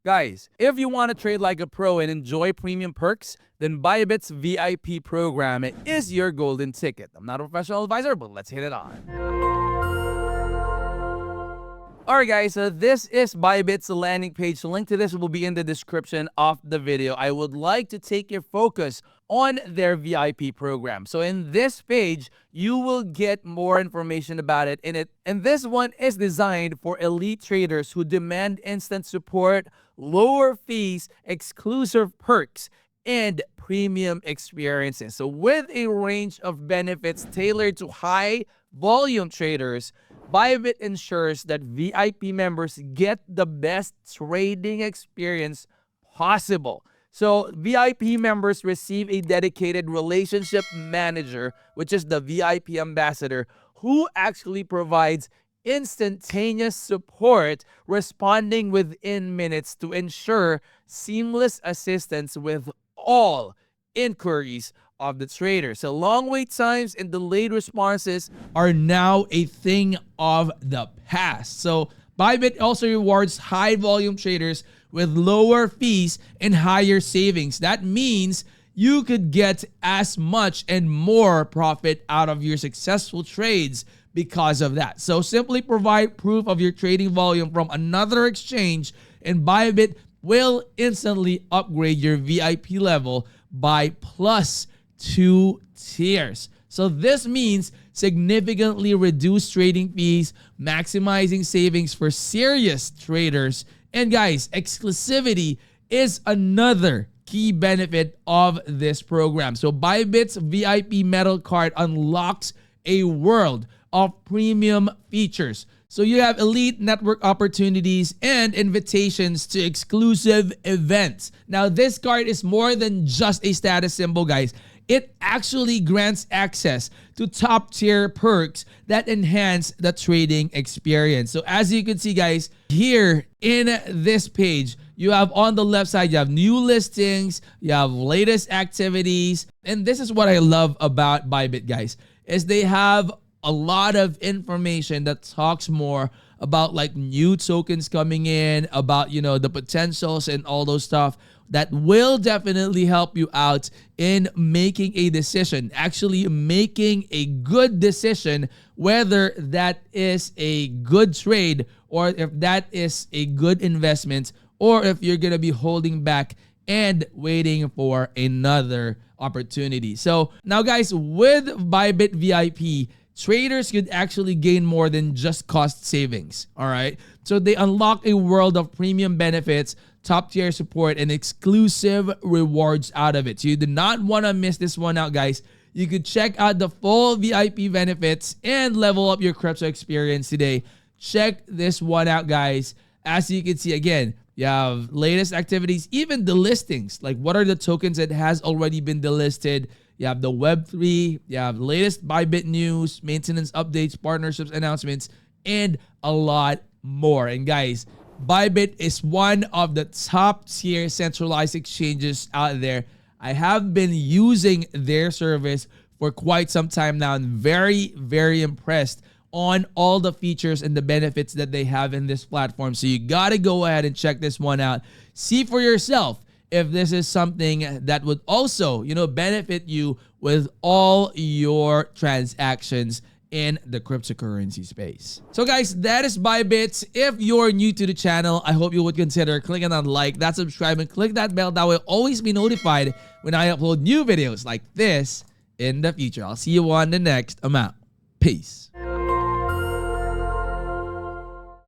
Guys, if you want to trade like a pro and enjoy premium perks, then Bybit's VIP program is your golden ticket. I'm not a professional advisor, but let's hit it on. Alright guys, so this is Bybit's landing page. The link to this will be in the description of the video. I would like to take your focus on their VIP program. So in this page, you will get more information about it in it. And this one is designed for elite traders who demand instant support, lower fees, exclusive perks, and premium experiences. So with a range of benefits tailored to high volume traders, Bybit ensures that VIP members get the best trading experience possible. So VIP members receive a dedicated relationship manager, which is the VIP ambassador, who actually provides instantaneous support, responding within minutes to ensure seamless assistance with all inquiries of the trader. So long wait times and delayed responses are now a thing of the past. So Bybit also rewards high volume traders with lower fees and higher savings. That means you could get as much and more profit out of your successful trades because of that. So simply provide proof of your trading volume from another exchange and Bybit will instantly upgrade your VIP level by plus 2 tiers. So this means significantly reduced trading fees, maximizing savings for serious traders. And guys, exclusivity is another key benefit of this program. So Bybit's VIP metal card unlocks a world of premium features. So you have elite network opportunities and invitations to exclusive events. Now this card is more than just a status symbol, guys. It actually grants access to top tier perks that enhance the trading experience. So as you can see, guys, here in this page, you have on the left side, you have new listings, you have latest activities. And this is what I love about Bybit, guys, is they have a lot of information that talks more about like new tokens coming in, about, you know, the potentials and all those stuff that will definitely help you out in making a decision, actually making a good decision, whether that is a good trade or if that is a good investment, or if you're going to be holding back and waiting for another opportunity. So now guys, with Bybit VIP, traders could actually gain more than just cost savings, all right? So they unlock a world of premium benefits, top tier support, and exclusive rewards out of it. So you do not want to miss this one out, guys. You could check out the full VIP benefits and level up your crypto experience today. Check this one out, guys. As you can see, again, you have latest activities, even the listings, like what are the tokens that has already been delisted. You have the Web3, you have latest Bybit news, maintenance updates, partnerships, announcements, and a lot more. And guys, Bybit is one of the top tier centralized exchanges out there. I have been using their service for quite some time now and very, very impressed on all the features and the benefits that they have in this platform. So you got to go ahead and check this one out. See for yourself if this is something that would also, you know, benefit you with all your transactions in the cryptocurrency space. So guys, that is Bybit. If you're new to the channel, I hope you would consider clicking on like, that subscribe, and click that bell. That will always be notified when I upload new videos like this in the future. I'll see you on the next amount. Peace.